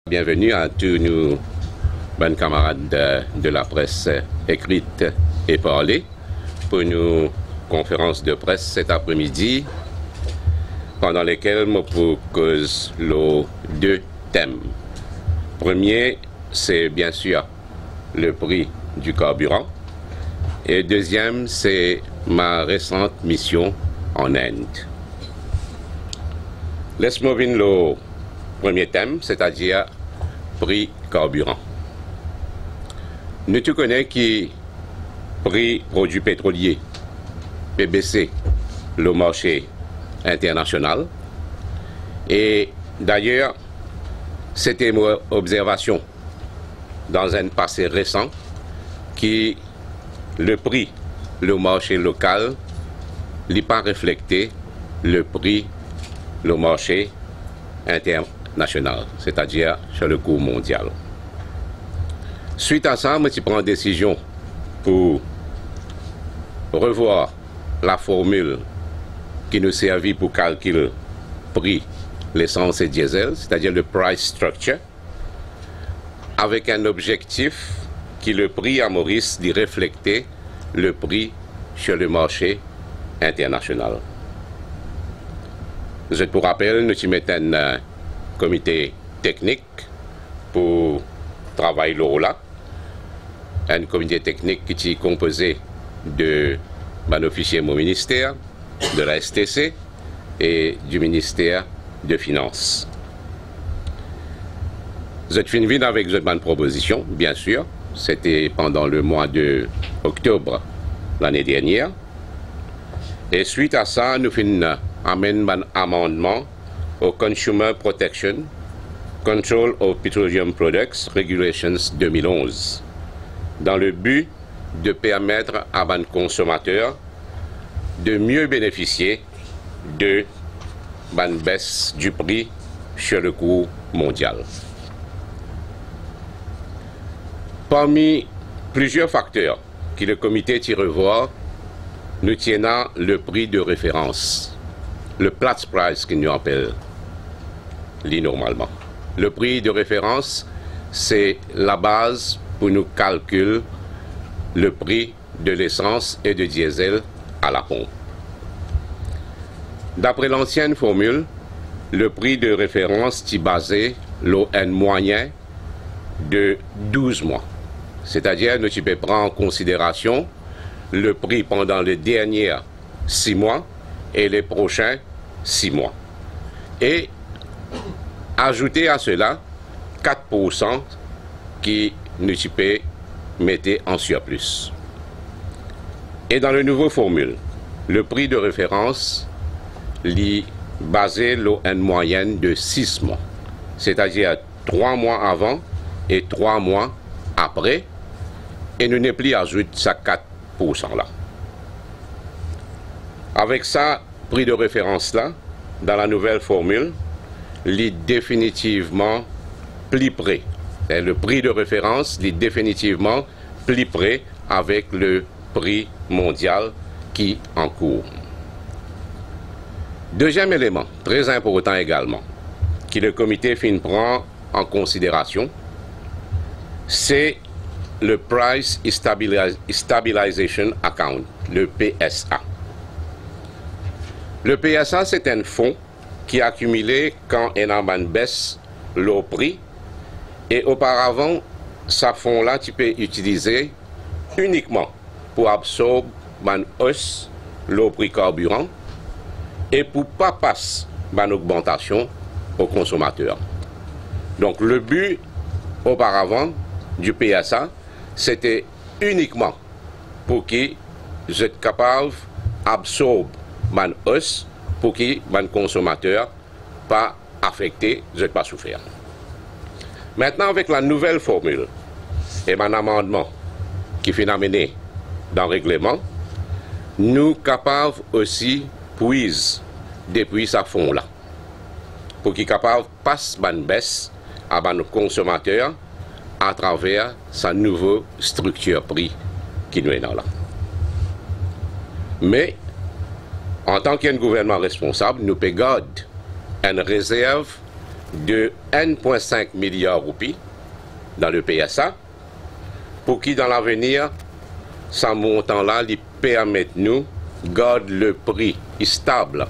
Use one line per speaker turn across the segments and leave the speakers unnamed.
Bienvenue à tous nos bonnes camarades de la presse écrite et parlée pour nos conférences de presse cet après-midi, pendant lesquelles je propose deux thèmes. Premier, c'est bien sûr le prix du carburant. Et deuxième, c'est ma récente mission en Inde. Laisse-moi venir le premier thème, c'est-à-dire prix carburant. Nous te connais qui prix produits pétroliers PBC le marché international. Et d'ailleurs, c'était mon observation dans un passé récent qui le prix, le marché local, n'a pas reflété le prix, le marché international, c'est-à-dire sur le cours mondial. Suite à ça, je prends une décision pour revoir la formule qui nous servit pour calculer le prix l'essence et diesel, c'est-à-dire le price structure, avec un objectif qui le prix à Maurice d'y refléter le prix sur le marché international. Je te rappelle, nous mettons un comité technique pour travailler là. Un comité technique qui est composé de mon officier mon ministère, de la STC et du ministère de Finances. Je te finis avec une proposition, bien sûr. C'était pendant le mois d'octobre l'année dernière. Et suite à ça, nous amènons un amendement au Consumer Protection Control of Petroleum Products Regulations 2011, dans le but de permettre à nos consommateurs de mieux bénéficier de la baisse du prix sur le cours mondial. Parmi plusieurs facteurs que le comité tire revoir, nous tiennons le prix de référence, le Platts price que nous appelons normalement. Le prix de référence, c'est la base pour nous calculer le prix de l'essence et de diesel à la pompe. D'après l'ancienne formule, le prix de référence est basé sur un moyen de 12 mois. C'est-à-dire, nous pouvons prendre en considération le prix pendant les derniers 6 mois et les prochains 6 mois. Et ajouter à cela 4% qui nous pouvons mettre en surplus. Et dans la nouvelle formule, le prix de référence est basé sur une moyenne de 6 mois. C'est-à-dire 3 mois avant et 3 mois après. Et nous n'avons plus ajouté ça 4% là. Avec ça, prix de référence là, dans la nouvelle formule, il est définitivement plus près. Et le prix de référence est définitivement plus près avec le prix mondial qui est en cours. Deuxième élément, très important également, que le comité prend en considération, c'est le Price Stabilization Account, le PSA. Le PSA, c'est un fonds qui est accumulé quand un amban baisse le prix. Et auparavant, ce fonds-là, tu peux utiliser uniquement pour absorber une hausse le prix carburant et pour ne pas passer une augmentation aux consommateurs. Donc le but auparavant du PSA, c'était uniquement pour qu'ils soient capables d'absorber une hausse pour que les consommateurs pas affectés, ne pas souffrir. Maintenant, avec la nouvelle formule et mon amendement qui finit amené dans le règlement, nous sommes capables aussi puiser depuis ce fonds-là pour qu'ils soient capables de passer une baisse à nos consommateurs à travers sa nouvelle structure prix qui nous est là. Mais, en tant qu'un gouvernement responsable, nous pouvons garder une réserve de 1,5 milliard de roupies dans le PSA, pour qui dans l'avenir, ce montant-là lui permet nous de garder le prix stable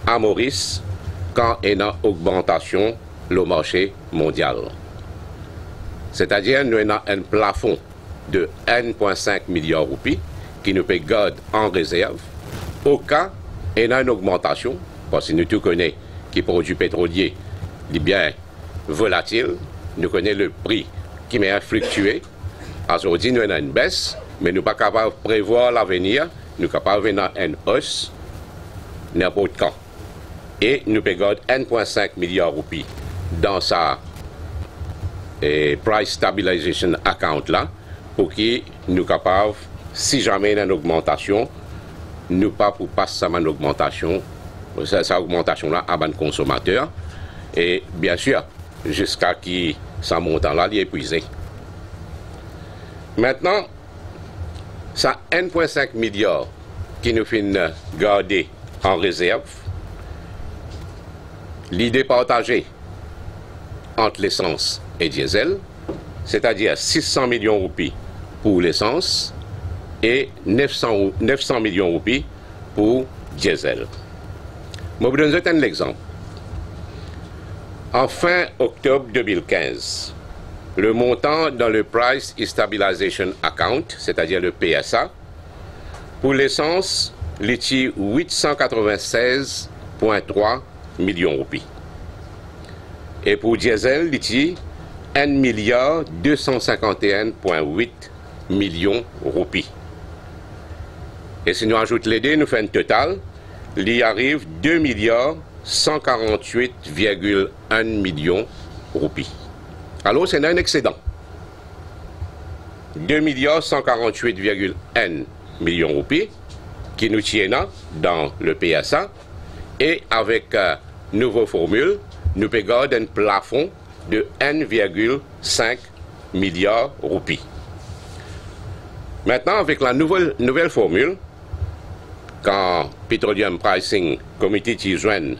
à Maurice quand il y a une augmentation le marché mondial. C'est-à-dire nous avons un plafond de 1,5 milliard de roupies qui nous peut garder en réserve au cas où il y a une augmentation, parce que nous tous connaissons que les produits pétroliers sont bien volatiles, nous connaissons le prix qui m'a fluctué. Aujourd'hui, nous avons une baisse, mais nous ne sommes pas capables de prévoir l'avenir, nous sommes capables de faire une hausse n'importe quand. Et nous pouvons garder 1,5 milliard de roupies dans sa Price Stabilization Account là, pour qui nous sommes capables, si jamais il y a une augmentation, nous pas pour passer une augmentation, cette augmentation là à ban consommateur. Et bien sûr, jusqu'à qui ce montant-là est épuisé. Maintenant, ça 1,5 milliard qui nous fait garder en réserve, l'idée partagée entre l'essence et diesel, c'est-à-dire 600 millions de roupies pour l'essence et 900 millions de roupies pour diesel. Je vous donne un exemple. En fin octobre 2015, le montant dans le Price Stabilization Account, c'est-à-dire le PSA, pour l'essence, était 896,3 millions de roupies. Et pour diesel, il était 1 milliard 251,8 millions de roupies. Et si nous ajoutons les deux, nous faisons un total, il y arrive 2 milliards 148,1 millions de roupies. Alors, c'est un excédent. 2 milliards 148,1 millions de roupies qui nous tiennent dans le PSA. Et avec nouvelle formule, nous pouvons garder un plafond de 1,5 milliard de roupies. Maintenant, avec la nouvelle formule, quand Petroleum Pricing Committee t'y joint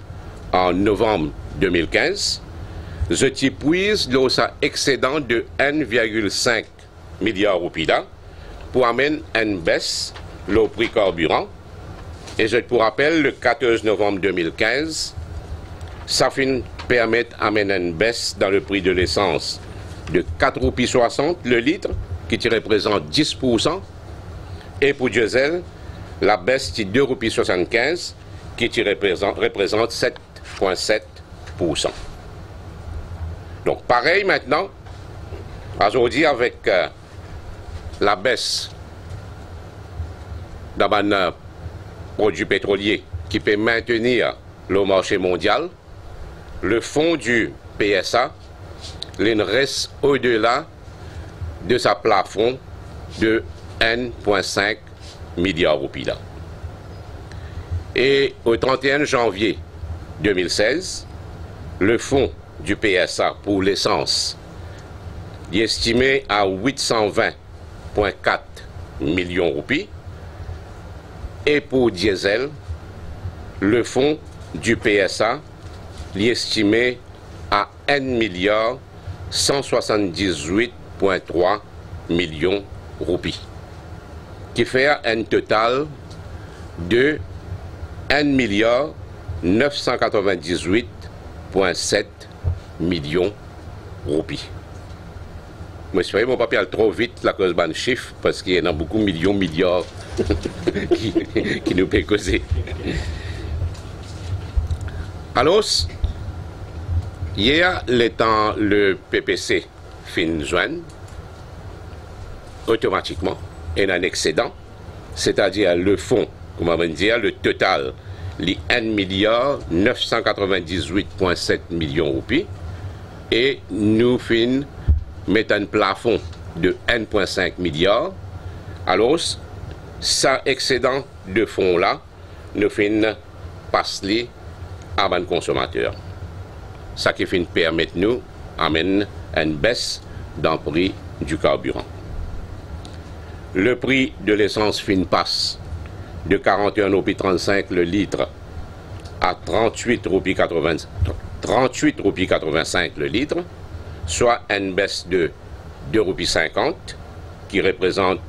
en novembre 2015, je t'y puise dans sa excédent de 1,5 milliard de roupies là pour amener une baisse le prix carburant. Et je te rappelle, le 14 novembre 2015, ça permet d'amener une baisse dans le prix de l'essence de 4,60 roupies le litre, qui représente 10%, et pour diesel, la baisse de 2,75 roupies, qui représente 7,7%. Donc pareil maintenant, aujourd'hui avec la baisse d'un produit pétrolier qui peut maintenir le marché mondial, le fonds du PSA reste au-delà de sa plafond de 1,5 milliard de roupies. Et au 31 janvier 2016, le fonds du PSA pour l'essence est estimé à 820,4 millions de roupies. Et pour diesel, le fonds du PSA est estimé à 1 milliard 178,3 millions de roupies, qui fait un total de 1 milliard 998,7 millions de roupies. Je me suis fait mon papier trop vite la cause de chiffre parce qu'il y en a beaucoup de milliards qui nous peut causer. Alors, hier, le PPC fin joindre, automatiquement, il y a un excédent, c'est-à-dire le fonds, comment on va dire, le total, les 1 milliard 998,7 millions de roupies, et nous fin mettre un plafond de 1,5 milliard. Alors, ça excédent de fonds là, nous fin passer à un consommateur. Ça qui fin permettre nous amène une baisse dans le prix du carburant. Le prix de l'essence fin passe de 41,35 roupies le litre à 38,85 38 roupies 85 le litre, soit une baisse de 2 roupies 50, qui représente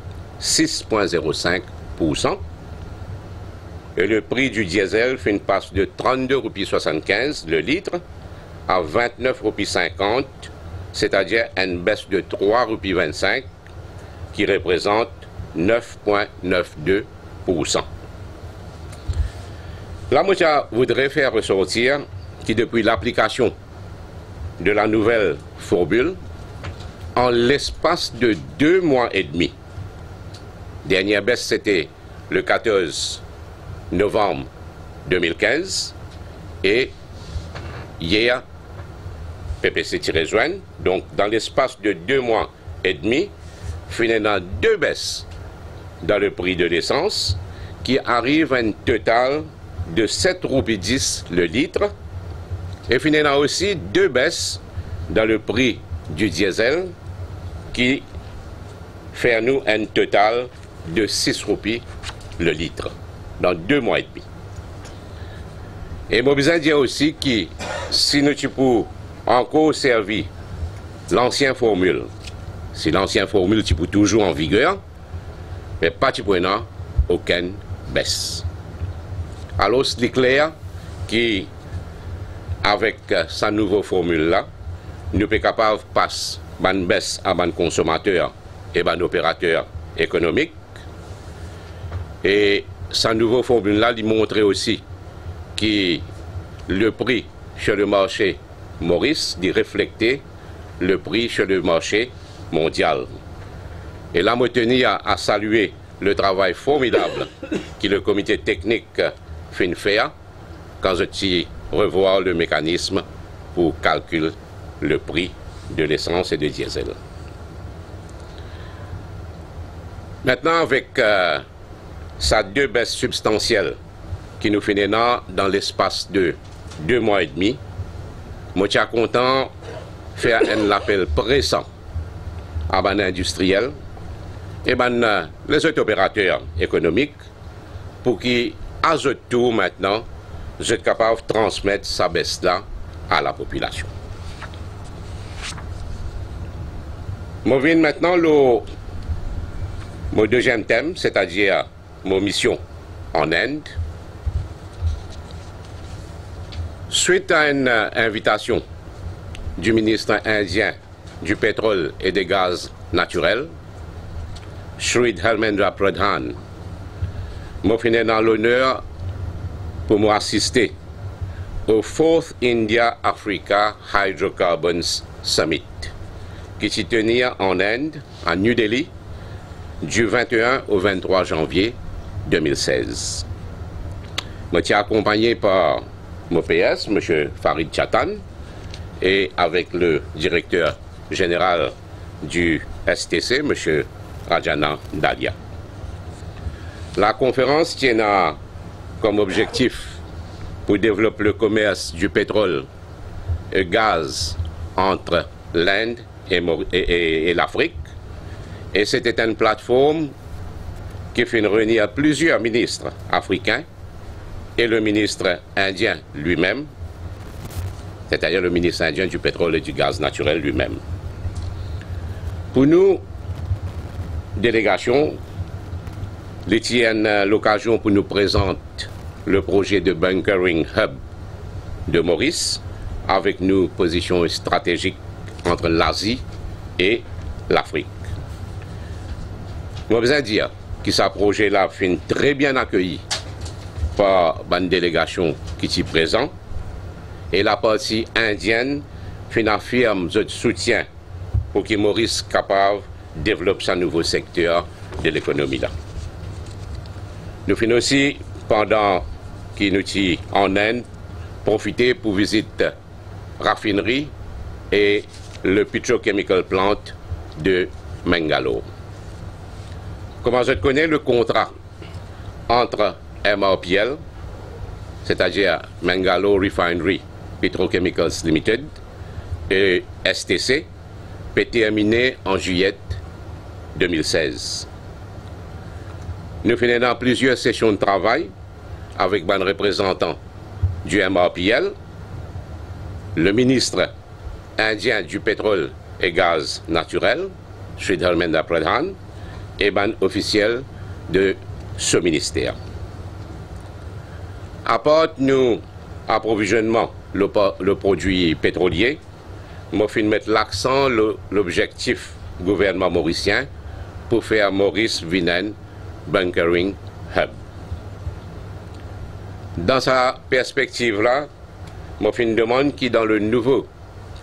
6,05%. Et le prix du diesel fait une passe de 32 roupies 75 le litre à 29 roupies 50, c'est-à-dire une baisse de 3 roupies 25, qui représente 9,92%. La Motia voudrait faire ressortir que depuis l'application de la nouvelle formule, en l'espace de 2 mois et demi, dernière baisse c'était le 14 novembre 2015 et hier PPC-joint, donc dans l'espace de 2 mois et demi, finalement 2 baisses dans le prix de l'essence qui arrive à un total de 7 roupies 10 le litre et finalement aussi 2 baisses dans le prix du diesel qui fait à nous un total de 6 roupies le litre dans 2 mois et demi. Et moi besoin de dire aussi que si nous pouvons encore servir l'ancienne formule, si l'ancienne formule tu peux toujours en vigueur, mais pas tu peux aucune baisse. Alors c'est clair qu'avec sa nouvelle formule là, nous sommes capables de passer une baisse à un consommateur et un opérateur économique. Et sa nouvelle formule là, il montre aussi que le prix sur le marché Maurice dit refléter le prix sur le marché mondial. Et là, je tenais à saluer le travail formidable que le comité technique fait faire quand je revois le mécanisme pour calculer le prix de l'essence et du diesel. Maintenant, avec sa 2 baisses substantielles qui nous finissent dans l'espace de 2 mois et demi, je suis content de faire un appel pressant à les industriels et les autres opérateurs économiques pour qu'ils, à ce tour maintenant, soient capables de transmettre sa baisse-là à la population. Je viens maintenant mon deuxième thème, c'est-à-dire mon mission en Inde. Suite à une invitation du ministre indien du pétrole et des gaz naturels, Shri Dharmendra Pradhan, je suis dans l'honneur pour m'assister au 4th India-Africa Hydrocarbons Summit qui s'y tenait en Inde, à New Delhi, du 21 au 23 janvier 2016. Je suis accompagné par mon PS, M. Farid Chatan, et avec le directeur général du STC, M. Rajana Dalia. La conférence tient comme objectif pour développer le commerce du pétrole et gaz entre l'Inde et l'Afrique. Et c'était une plateforme qui fait réunir plusieurs ministres africains et le ministre indien lui-même, c'est-à-dire le ministre indien du pétrole et du gaz naturel lui-même. Pour nous, délégation, ils tiennent l'occasion pour nous présenter le projet de Bunkering Hub de Maurice, avec nos positions stratégiques entre l'Asie et l'Afrique. Je veux dire que ce projet-là fait très bien accueilli par une délégation qui est présente et la partie indienne affirme son soutien pour que Maurice soit capable de développer ce nouveau secteur de l'économie là. Nous finissons aussi, pendant que nous sommes en Inde, profiter pour visiter raffinerie et le petrochemical plant de Mangalore. Comment je connais le contrat entre MRPL, c'est-à-dire Mangalore Refinery Petrochemicals Limited, et STC, peut terminer en juillet 2016. Nous finissons plusieurs sessions de travail avec un représentant du MRPL le ministre indien du pétrole et gaz naturel, Sri Dharmendra Pradhan, et ban officiel de ce ministère. Apporte nous approvisionnement le produit pétrolier, moi fin mettre l'accent l'objectif gouvernement mauricien pour faire Maurice Vinen Bunkering Hub. Dans sa perspective là, moi fin demande qui dans le nouveau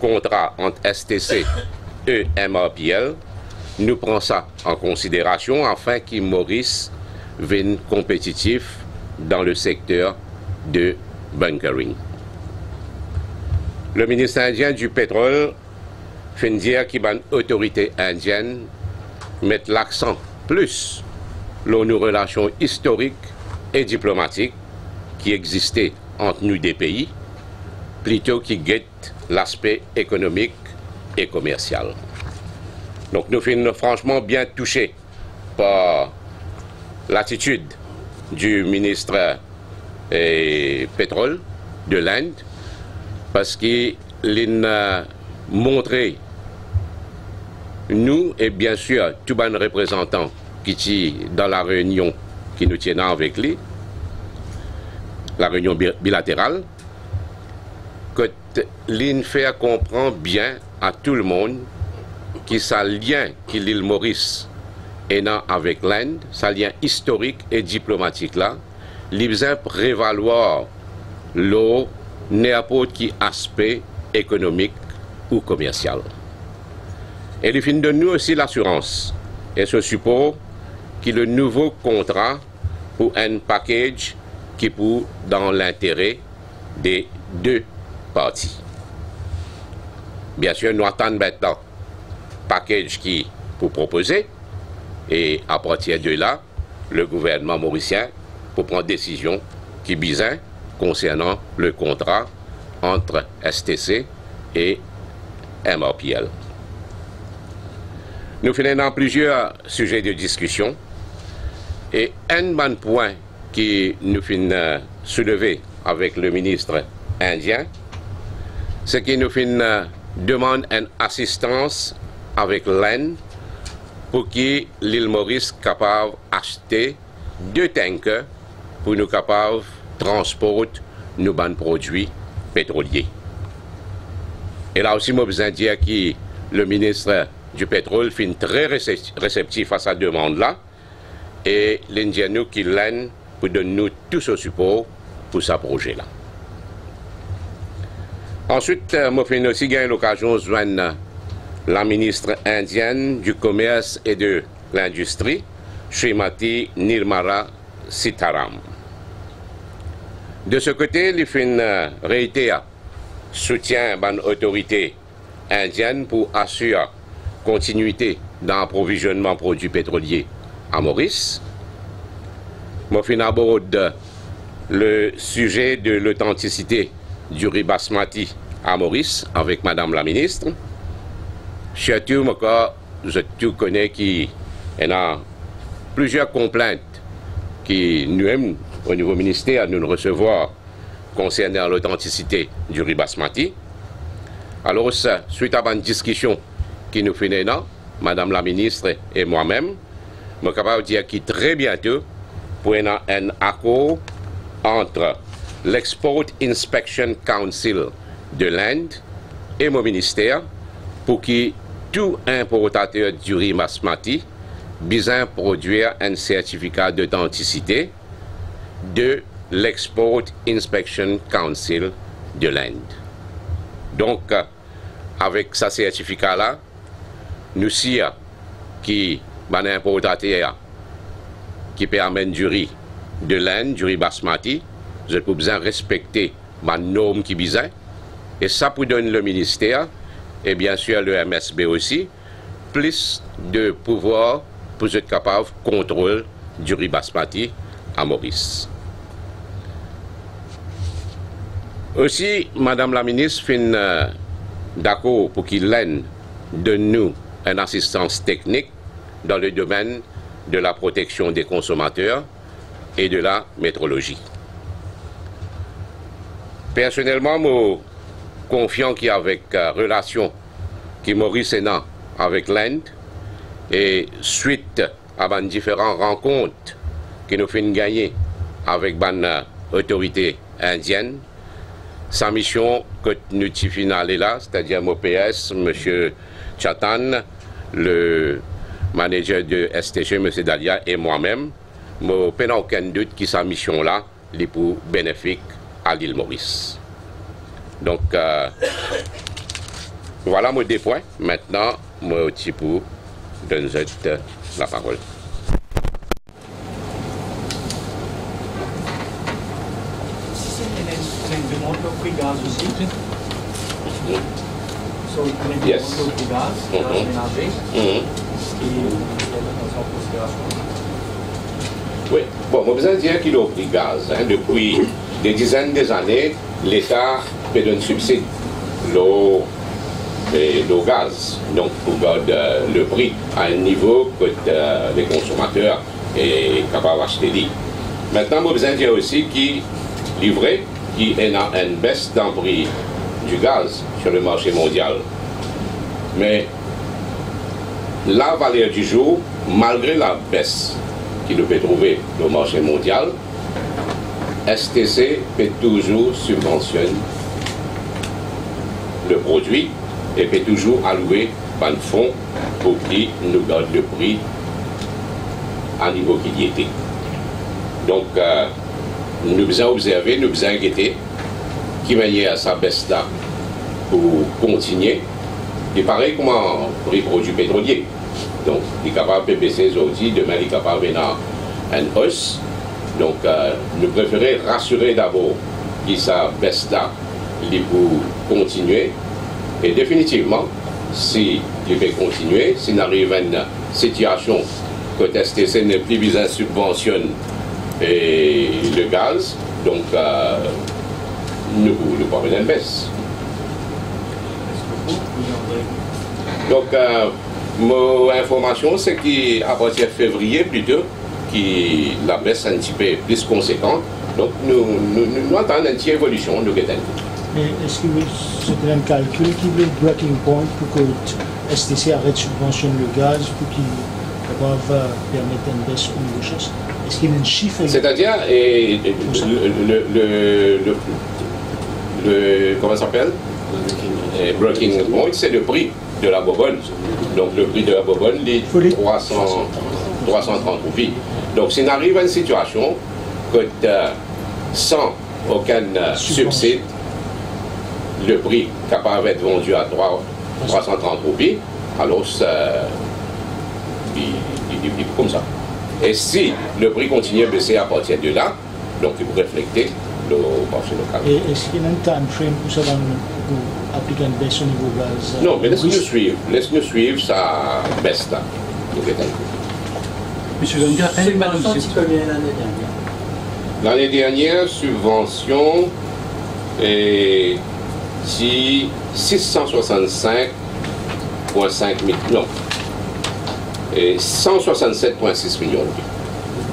contrat entre STC et MRPL nous prend ça en considération afin que Maurice vienne compétitif dans le secteur de bunkering. Le ministre indien du pétrole fait dire qu'il y a une autorité indienne mettre l'accent plus sur nos relations historiques et diplomatiques qui existaient entre nous des pays plutôt qui guettent l'aspect économique et commercial. Donc nous sommes franchement bien touchés par l'attitude du ministre pétrole de l'Inde parce qu'il a montré nous et bien sûr tous les représentants qui sont dans la réunion qui nous tiennent avec lui, la réunion bilatérale, que l'IN fait comprendre bien à tout le monde qui ça lien qui l'île Maurice est avec l'Inde, ça lien historique et diplomatique là, il besoin prévaloir l'eau n'importe qui aspect économique ou commercial. Et il fin de nous aussi l'assurance et ce support que le nouveau contrat pour un package qui pour dans l'intérêt des deux parties. Bien sûr, nous attendons maintenant package qui pour proposer et à partir de là, le gouvernement mauricien pour prendre décision qui bizarre concernant le contrat entre STC et MRPL. Nous finissons dans plusieurs sujets de discussion et un bon point qui nous finit soulevé avec le ministre indien, c'est qu'il nous finit demande une assistance avec l'Inde pour que l'île Maurice capable d'acheter 2 tankers pour nous capables de transporter nos bons produits pétroliers. Et là aussi, moi, besoin de dire que le ministre du pétrole est très réceptif à sa demande-là et l'Indien nous qui l'aide pour donner nous tout ce support pour ce projet-là. Ensuite, moi, j'ai aussi eu l'occasion de joindre la ministre indienne du commerce et de l'industrie, Srimati Nirmala Sitharaman. De ce côté, il fait réitère soutien à l'autorité indienne pour assurer continuité dans l'approvisionnement produits pétroliers à Maurice. Moi, je aborde le sujet de l'authenticité du riz basmati à Maurice avec Madame la ministre. Surtout, je tout connais qu'il y a plusieurs complaintes qui nous aiment au niveau ministère nous recevoir concernant l'authenticité du riz basmati. Alors, suite à une discussion qui nous fait Madame la ministre et moi-même, je suis capable de dire que très bientôt, pour un accord entre l'Export Inspection Council de l'Inde et mon ministère pour que tout importateur du riz basmati besoin produire un certificat d'authenticité de l'Export Inspection Council de l'Inde. Donc, avec ce certificat-là, nous sommes qui un importateur qui permet du riz de l'Inde, du riz basmati, je peux besoin respecter ma norme qui besoin. Et ça pour donner le ministère, et bien sûr le MSB aussi, plus de pouvoir pour être capable de contrôler du riz basmati à Maurice. Aussi, Madame la ministre fait d'accord pour qu'il l'aide de nous une assistance technique dans le domaine de la protection des consommateurs et de la métrologie. Personnellement, je confiant qu'il y a avec relation qui Maurice Hénan avec l'Inde et suite à les différentes rencontres qui nous fait gagner avec les autorités indiennes, sa mission que nous finale là, c'est-à-dire MOPS, M. Chatan, le manager de STG, M. Dalia et moi-même, je n'ai aucun doute que sa mission là est pour bénéfique à l'île Maurice. Donc, voilà mes deux points. Maintenant, moi, je pour donner la parole.
Demande le prix gaz aussi.
Yes.
Le prix gaz, gaz ménager. Et en considération.
Oui, bon, moi, besoin de dire qu'il a pris gaz. Hein, depuis des dizaines d'années, l'État fait un subside l'eau et l'eau gaz. Donc, pour garder le prix à un niveau que les consommateurs sont capables d'acheter. Maintenant, moi, besoin de dire aussi qu'il livrait qui est une baisse dans le prix du gaz sur le marché mondial. Mais la valeur du jour, malgré la baisse qu'il peut trouver au marché mondial, STC peut toujours subventionner le produit et peut toujours allouer un fonds pour qu'il nous garde le prix à niveau qu'il y était. Donc, nous devons observer, nous devons inquiéter qui manière à sa baisse là pour continuer. Et pareil comme un prix produit pétrolier. Donc, il est capable de baisser aujourd'hui, demain il est capable de faire une hausse. Donc, nous préférons rassurer d'abord que sa baisse là pour continuer. Et définitivement, si il peut continuer, s'il arrive à une situation que STC n'est plus besoin de subventionner et le gaz, donc nous pouvons avoir une baisse. Donc, mon information, c'est qu'à partir de février plutôt, la baisse est un petit peu plus conséquente. Donc, nous attendons une petite évolution.
Mais est-ce que c'est un calcul qui veut le breaking point pour que STC arrête de subventionner le gaz pour qu'il permettre une baisse au niveau chose? Est-ce qu'il y a un chiffre?
C'est-à-dire, comment ça s'appelle? Breaking point, c'est le prix de la bobonne. Donc le prix de la bobonne est 330 roupies. Donc s'il arrive à une situation que sans aucun subside, le prix capable d'être vendu à 330 roupies, alors il est comme ça. Et si le prix continue à baisser à partir de là, donc il faut refléter le marché local.
Et est-ce qu'il y a un time frame pour ça pour appliquer une baisse au niveau gaz?
Non, mais laisse-nous suivre sa baisse là.
Monsieur Wenger,
subvention, tu combien l'année dernière?
L'année dernière, subvention est 665,5 millions. Non. Et 167,6 millions.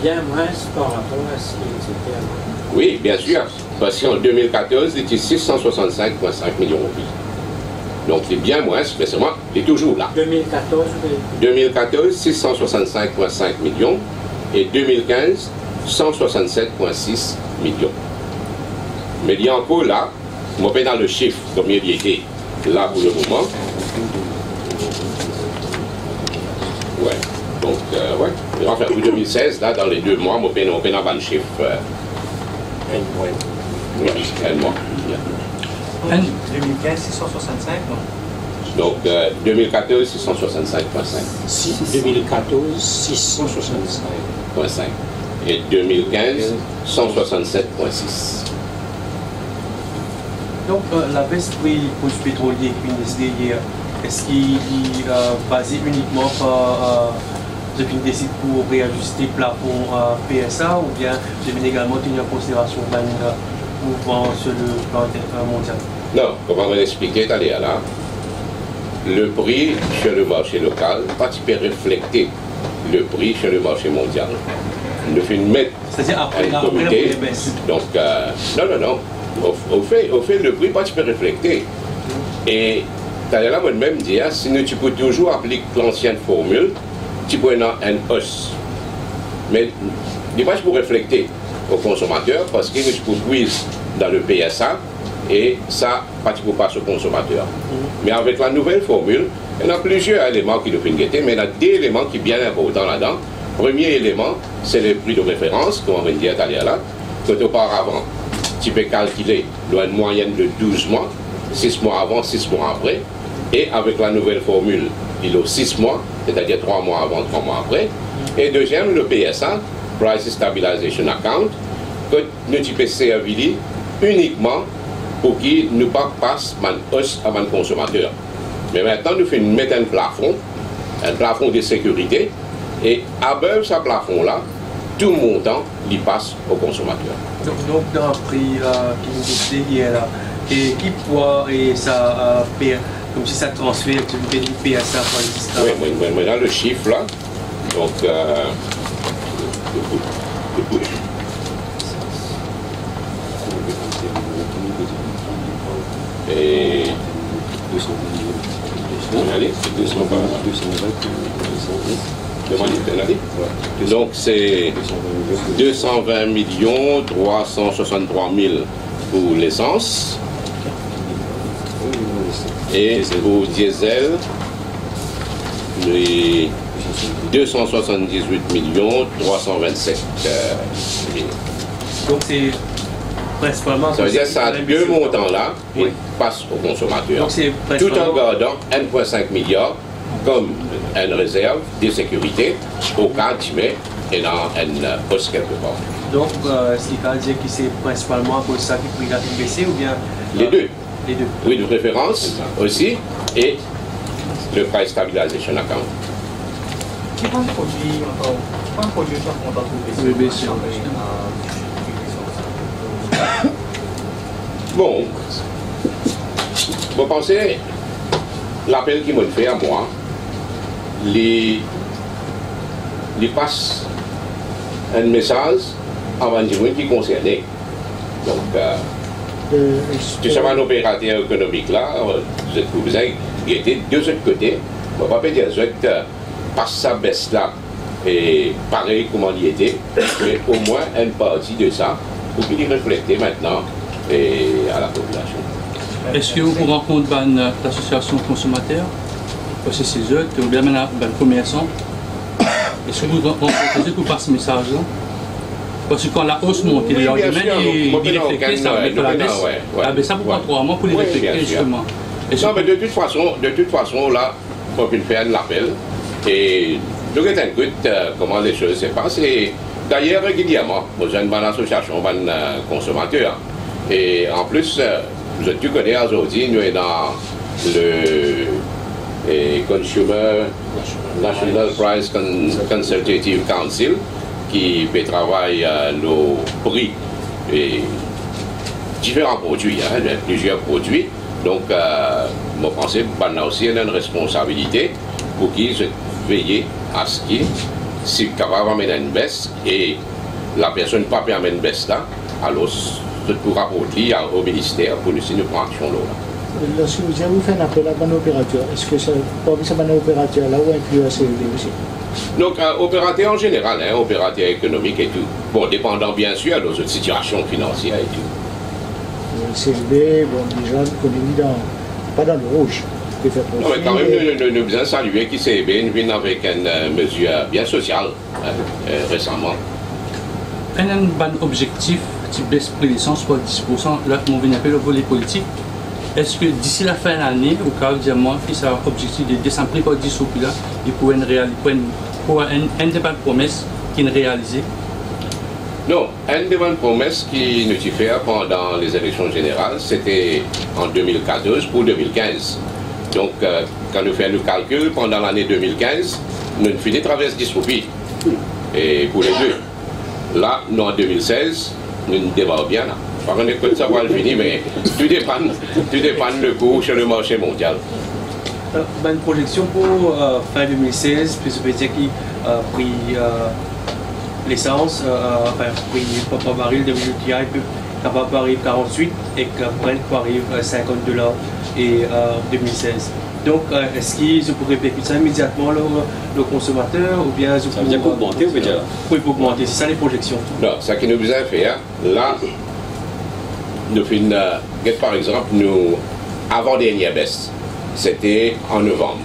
Bien moins par rapport à ce qui était avant.
Oui, bien sûr. Parce qu'en 2014, il était 665,5 millions de roupies. Donc c'est bien moins, mais c'est moi, il est toujours là.
2014,
2014, 665,5 millions. Et 2015, 167,6 millions. Mais il y a encore là, moi je dans le chiffre, combien il était là pour le moment. Ouais. Donc, ouais. Enfin, pour 2016, là, dans les 2 mois, on peut dans le chiffre. Oui, un mois.
2015, 665, non?
Donc, 2014, 665,5.
2014, 665,5.
Et 2015, 167,6.
Donc, la baisse du pétrolier qui vient de hier, est-ce qu'il est basé uniquement par je décide pour réajuster le plafond PSA ou bien je viens également tenir en considération le mouvement sur le plan mondial?
Non, comment on va l'expliquer tout à l'heure là? Le prix sur le marché local va refléter le prix sur le marché mondial. Nous faisons mettre
c'est-à-dire après
comité.
Les baisses.
Donc, non. Au fait, le prix va refléter. Et d'ailleurs, moi-même, dis, si tu peux toujours appliquer l'ancienne formule, tu peux avoir un os. Mais il pas pour refléter au consommateur parce que tu peux puiser dans le PSA et ça, pas tu peux passer au consommateur. Mais avec la nouvelle formule, il y a plusieurs éléments qui nous font guetter, mais il y a deux éléments qui sont bien importants là-dedans. Premier élément, c'est le prix de référence, comme on vient de dire là, que auparavant, tu peux calculer une moyenne de 12 mois, 6 mois avant, 6 mois après, et avec la nouvelle formule, il y a 6 mois, c'est-à-dire 3 mois avant, 3 mois après. Et deuxième, le PSA, Price Stabilization Account, que nous tu peux servir uniquement pour qu'il ne passe pas hausse à mon consommateur. Mais maintenant, nous faisons mettre un plafond de sécurité, et above ce plafond-là, tout montant, il passe au consommateur.
Donc dans le prix qui nous dit hier, là, et qui poids et ça comme si ça transfère du PSA par exemple.
Oui, maintenant le chiffre là, donc et 220 donc c'est 220 363 000 pour l'essence et pour diesel les 278 327 000.
Donc c'est principalement...
Ça veut dire que ça deux montants là, ils passent au consommateur. Tout en gardant 1,5 milliard comme une réserve de sécurité au cas où tu mets dans un poste quelque part.
Donc, ce qui veut dire que c'est principalement pour ça que le prix a baissé ou bien...
Les deux.
Les deux.
Oui, de référence aussi et le Price Stabilization Account.
Qui va produire ça qu'on va trouver?
Oui, bien sûr.
Bon, vous pensez, l'appel qui m'a fait à moi, les passe un message avant de dire qui est concerné. Donc, tu sais, un opérateur économique là, vous êtes besoin d'être de ce côté, on ne va pas dire que passe sa baisse là, et pareil comment il était, mais au moins une partie de ça, pour qu'il y reflète maintenant et à la population.
Est-ce que vous rencontrez l'association consommateurs, le CCE, ou bien le commerçant? Est-ce que vous rencontrez pour passer ce message-là? Parce que quand la hausse monte, il y a il réfléchit, ça va mettre la baisse. La baisse, ça vous prend 3 mois pour les réfléchir justement.
Non, mais de toute façon, là, on peut faire un appel et je regarde comment les choses se passent. Et d'ailleurs, régulièrement, vous avez une bonne association, une bonne consommateur. Et en plus, tu connais aujourd'hui, nous sommes dans le Consumer National Price Consultative Council qui fait travailler nos prix et différents produits, plusieurs produits. Donc, je pense que nous avons aussi une responsabilité pour qu'ils veillent à ce qu'ils soient capables d'amener une baisse et la personne ne peut pas permettre une baisse là, alors pour rapporter au ministère pour nous prendre action là.
Lorsque vous faites un appel à un opérateur, est-ce que ça parmi ces opérateurs là ou inclut la CEB aussi?
Donc, opérateur en général, opérateur économique et tout. Bon, dépendant bien sûr de notre situation financière et tout.
Le CEB, bon, déjà, pas dans le rouge.
Non, mais quand même, nous devons saluer que CEB vient avec une mesure bien sociale récemment.
Un bon objectif, tu baisses le prix d'essence pour 10%, là, on vient appeler le volet politique. Est-ce que d'ici la fin de l'année, au cas où diamant, il y a un objectif de descendre par 10 là, il pourrait une des bonnes promesses qui est réalisée?
Non, une des bonnes promesses qui nous a fait pendant les élections générales, c'était en 2014 pour 2015. Donc, quand nous faisons le calcul, pendant l'année 2015, nous finissons traverse 10 roupies. Et pour les deux. Là, nous en 2016, nous démarrons bien là. Par contre, écoute, ça va le finir, mais tout dépend le cours sur le marché mondial.
Une projection pour fin 2016, puis ça veut dire qu'il pris l'essence, pris par baril de WTI, peut capable arriver 48 et que Brent peut arriver $50. et 2016. Donc, est-ce qu'ils pourraient répercuter ça immédiatement le consommateur ou bien
ça veut dire qu'augmenter ou déjà?
Oui, pour augmenter, c'est ça les projections.
Non, ce qui nous a fait, là, nous finissons, par exemple, nous, avant-dernière baisse, c'était en novembre.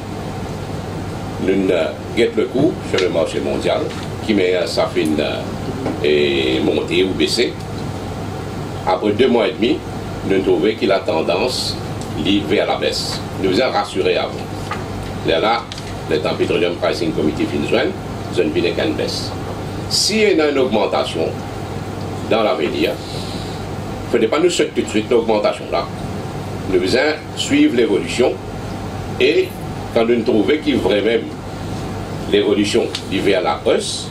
Nous guettons le coût sur le marché mondial, qui met ça fin monter ou baisser. Après 2 mois et demi, nous trouvons qu'il a tendance vers la baisse. Nous avons rassuré avant. Là, le temps Petroleum Pricing Committee fin je ne viens qu'une baisse. S'il y a une augmentation dans l'avenir, il ne faut pas nous sauter tout de suite l'augmentation là. Nous devons suivre l'évolution et quand nous trouvons qu'il y a vraiment l'évolution vers la hausse,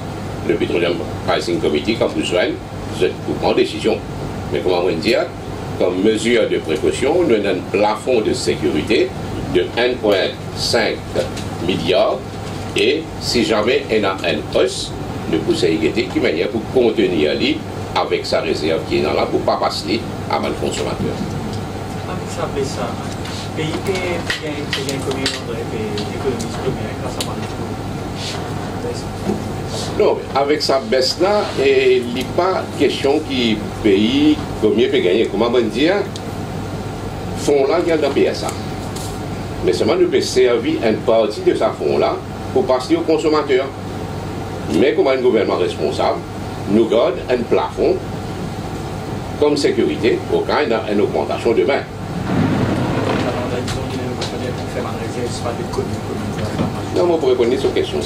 le Petroleum Pricing Committee, quand vous soignez, vous prenez une décision. Mais comment on dire, comme mesure de précaution, nous avons un plafond de sécurité de 1,5 milliard et si jamais il y a une hausse, nous pouvons égalité qui manière pour contenir avec sa réserve qui est dans là pour ne pas passer à mal consommateur.
Avec ça, pays qui a combien d'économies premières grâce à
non, avec sa baisse là, il n'y a pas question qui pays combien peut gagner. Comment on dire, fonds là, il y a dans le PSA. Mais seulement nous peut servir une partie de ce fonds là pour passer aux consommateurs. Mais comme un gouvernement responsable, nous garde un plafond comme sécurité au cas où il y a une augmentation demain. Non, on pourrait connaître cette question.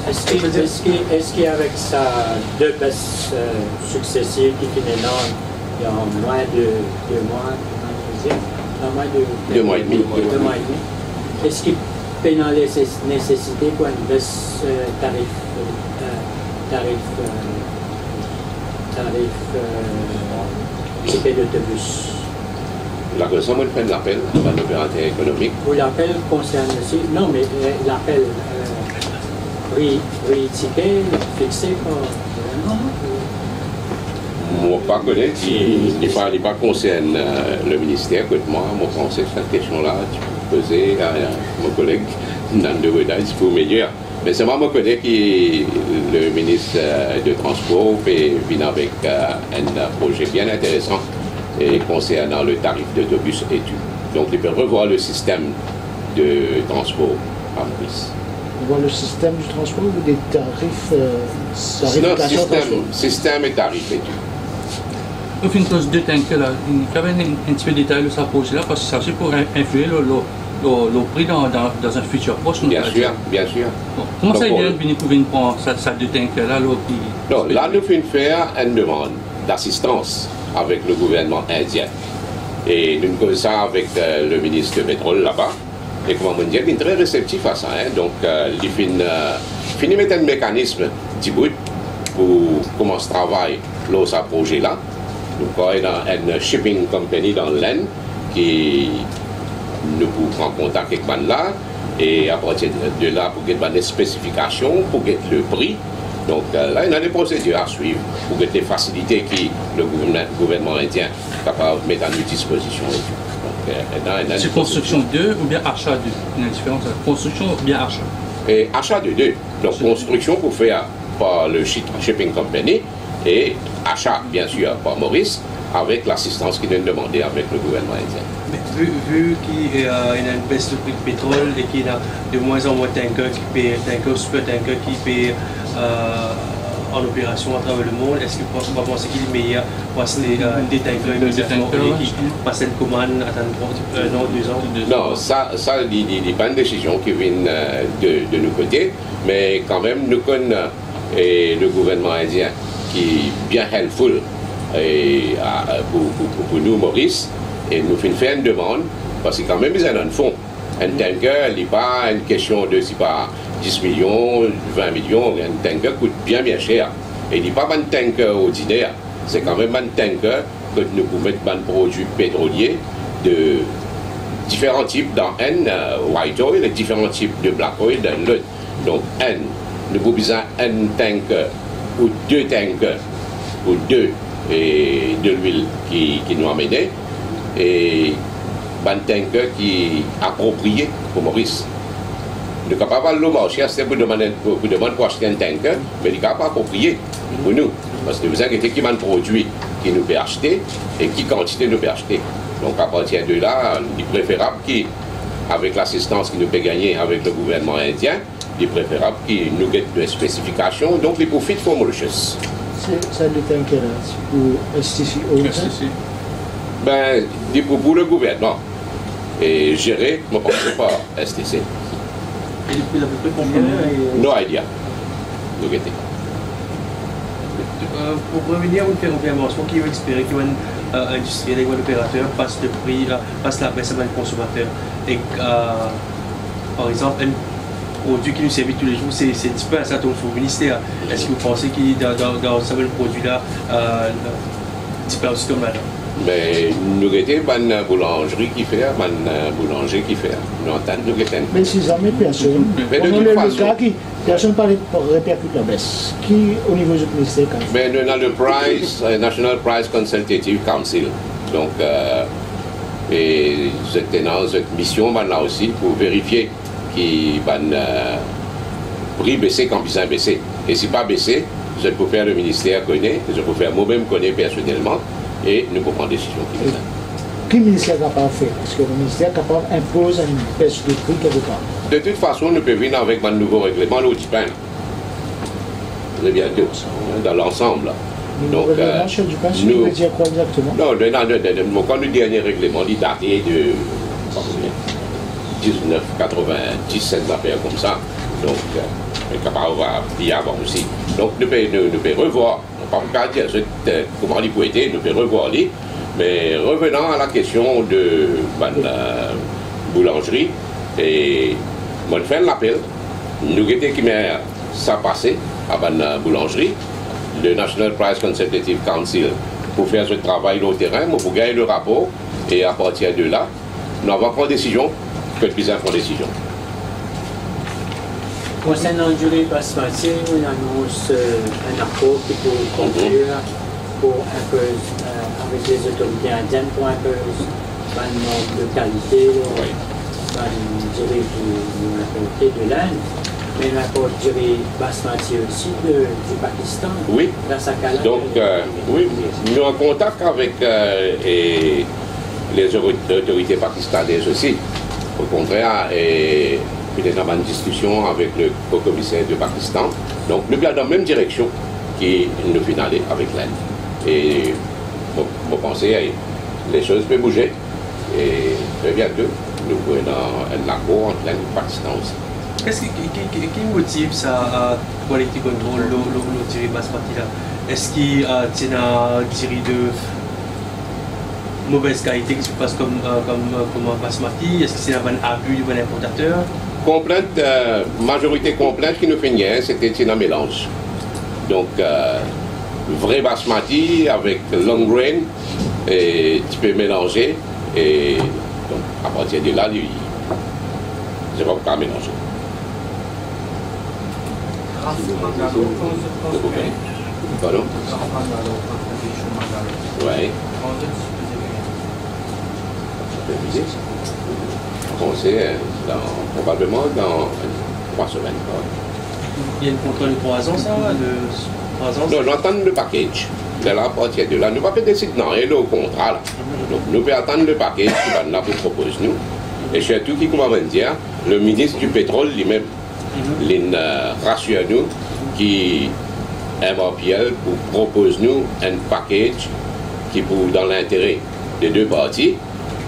Est-ce qu'avec ça, 2 baisses successives qui finissent il y a moins de 2 mois,
2 mois et demi.
2 mois et demi. Est-ce qu'il paye dans les nécessités pour une baisse tarif ticket d'autobus?
La raison de faire l'appel à l'opérateur économique.
Vous l'appel concerne aussi, non mais l'appel prix ticket fixé par
moi pas connaître, il ne pas concerne le ministère que moi, moi pensais que cette question-là, tu peux poser à mon collègue dans le Redage pour meilleur. Mais c'est moi qui connais que le ministre de Transport peut venir avec un projet bien intéressant et concernant le tarif d'autobus et tout. Donc il peut revoir le système de transport à Maurice.
Voir le système du transport ou des tarifs
non, système et tarif et tout.
Au fin de 2 tankers là, il y avait un petit peu de détail de ce projet là parce que ça c'est pour influer le prix dans un futur proche.
Bien sûr.
Bon, comment ça vient de venir pour prendre ça 2 tankers là?
Non, là nous faisons faire une demande d'assistance avec le gouvernement indien. Et nous faisons ça avec le ministre du pétrole là-bas. Et comment on dit, il est très réceptif à ça. Donc, il finit mettre un mécanisme pour commencer à travailler dans ce projet-là. Donc, il y a une shipping company dans l'Inde qui nous prend contact avec là et à partir de là, pour avoir des spécifications, pour avoir le prix. Donc là, il y a des procédures à suivre pour avoir des facilités que le gouvernement indien est capable de mettre à notre disposition.
C'est construction 2 ou bien achat 2? Il y a une différence entre construction ou bien achat?
Et achat de 2. Donc construction pour faire par le shipping company et achat bien sûr par Maurice avec l'assistance qu'il vient demander avec le gouvernement indien.
Mais vu qu'il y a une baisse de prix de pétrole et qu'il y a de moins en moins de tankers super tankers qui paient en opération à travers le monde, est-ce que vous pensez qu'il est meilleur pour des tankers immédiatement qui passent une commande à 1 an, 2 ans?
Non, ça il n'est pas une décision qui vient de nos côtés, mais quand même nous connaissons le gouvernement indien qui est bien helpful pour nous, Maurice, et nous faisons une demande, parce que quand même, ils ont un fonds. Un tanker, il n'est pas une question de si pas 10 millions, 20 millions, un tanker coûte bien cher. Et il n'est pas un tanker ordinaire, c'est quand même un tanker que nous pouvons mettre un produit pétrolier de différents types dans un white oil et différents types de black oil dans l'autre. Donc, nous avons besoin d'un tanker ou 2 tankers ou 2 et de l'huile qui nous a mené. Et un tanker qui est approprié pour Maurice. Nous sommes capables de le marché, c'est pour demander pour acheter un tanker, mais il n'est pas approprié pour nous. Parce que vous inquiétez qui a un produit qui nous peut acheter et qui quantité nous peut acheter. Donc à partir de là, il est préférable qu'avec l'assistance qu'il nous peut gagner avec le gouvernement indien, il est préférable qu'il nous ait des spécifications, donc les profits pour Mauritius.
Ça le tanker pour STCO.
Ben, pour le gouvernement. Et gérer, je ne pense pas STC.
Et depuis à peu près combien
No idea.
Pour revenir à une intervention qui est espérée qu'un industriel ou un opérateur passe le prix, passe la baisse à un consommateur. Et par exemple, un produit qui nous servait tous les jours, c'est un petit peu un certain ministère. Est-ce que vous pensez qu'il dans ce produit-là, un peu aussi comme maintenant?
Mais nous avons une boulangerie qui fait, un boulanger qui fait. Nous entendons
mais si jamais personne, personne ne répercute la baisse. Qui, au niveau du ministère,
mais nous avons le National Price Consultative Council. Donc, et c'était dans cette mission là aussi pour vérifier qui prix baisser quand besoin baisser. Et si pas baisser, je peux faire le ministère connaît, je peux faire moi-même connaître personnellement. Et nous pouvons prendre des décisions qui nous donnent.
Qui le ministère est capable de faire? Parce que le ministère est capable d'imposer une baisse de prix quelque part.
De toute façon, nous pouvons venir avec un nouveau règlement, l'autre pain. Très bientôt, dans l'ensemble.
Donc, le règlement sur du pain, ça veut dire quoi exactement?
Non, quand le dernier règlement est daté de 1990, cette affaire comme ça. Donc, on est capable d'y avoir aussi. Donc, nous pouvons revoir. Pas dire comment il peut être, nous pouvons revoir lui. Mais revenant à la question de la boulangerie, et moi je fais l'appel, nous avons qui met ça passé à la boulangerie, le National Price Consultative Council, pour faire ce travail au terrain, pour gagner le rapport, et à partir de là, nous allons prendre décision, que nous puissions prendre décision.
Concernant le jury basmati, on annonce un accord qui peut conclure pour avec les autorités indiennes pour imposer un nombre de qualité, un jury de l'Inde, mais un accord de jury basmati aussi du Pakistan.
Oui. Donc, oui, nous sommes en contact avec les autorités pakistanaises aussi. Au contraire, puis nous avons une discussion avec le haut-commissaire du Pakistan. Donc nous sommes dans la même direction qui nous finale avec l'Inde. Et je pense que les choses peuvent bouger. Et très bientôt, nous pouvons un accord entre l'Inde et le Pakistan aussi.
Qui motive ça pour les contrôles, le tiré basmati là? Est-ce qu'il y a un tiré de mauvaise qualité qui se passe comme un basmati? Est-ce que c'est un abus du bon importateur?
Complainte, majorité complainte qui nous fait rien, c'était un mélange. Donc, vrai basmati avec long grain, et tu peux mélanger, et donc à partir de là, je ne vais pas mélanger. Pardon? Oui. Français, probablement dans 3 semaines.
Il y a une contrat de 3 ans, ça? De 3 ans?
Non, nous attendons le package. De là, à partir de là, nous ne pouvons pas décider, non, il y a le contrat là. Donc, nous pouvons attendre le package qui va nous proposer nous. Et surtout, qui comment dire, le ministre du pétrole lui-même, il rassure nous qui MRPL pour propose nous un package qui pour dans l'intérêt des deux parties.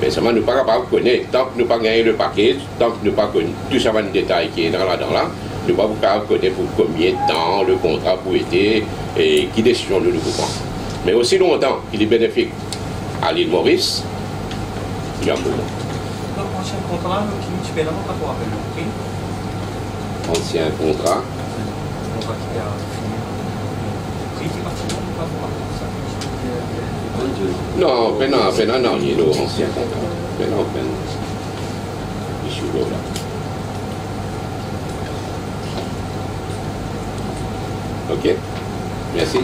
Mais seulement nous ne sommes pas capables de connaître. Tant que nous n'avons pas gagné le package, tant que nous n'avons pas connu tout ça, le détail qui est dans là, nous ne sommes pas capables de connaître pour combien de temps le contrat peut être et qui décision nous pouvons. Mais aussi longtemps qu'il est bénéfique à l'île Maurice, il y a un moment.
Donc, ancien contrat, qui tu paies d'abord quand on rappelle le prix?
Ancien contrat.
On va qui a fini. Le prix qui est parti, on va voir ça.
Non, non, il y a l'ancien contrat. Maintenant, je suis là. Ok. Merci.